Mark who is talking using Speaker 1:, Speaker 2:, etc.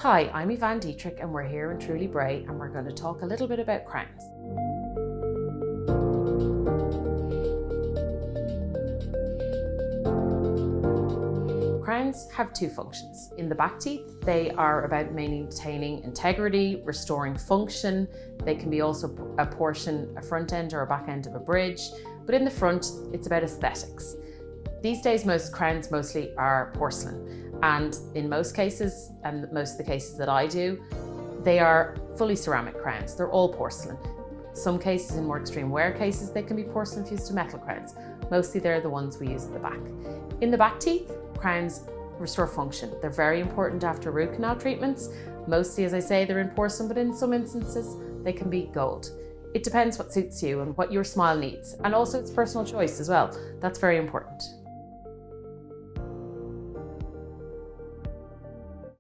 Speaker 1: Hi, I'm Eavan and we're here in Truly Bray and we're going to talk a little bit about crowns. Crowns have two functions. In the back teeth, they are about maintaining integrity, restoring function. They can be also a front end or a back end of a bridge, but in the front, it's about aesthetics. These days, most crowns mostly are porcelain. And in most cases, and most of the cases that I do, they are fully ceramic crowns. They're all porcelain. Some cases, in more extreme wear cases, they can be porcelain fused to metal crowns. Mostly they're the ones we use at the back. In the back teeth, crowns restore function. They're very important after root canal treatments. Mostly, as I say, they're in porcelain, but in some instances, they can be gold. It depends what suits you and what your smile needs. And also it's personal choice as well. That's very important.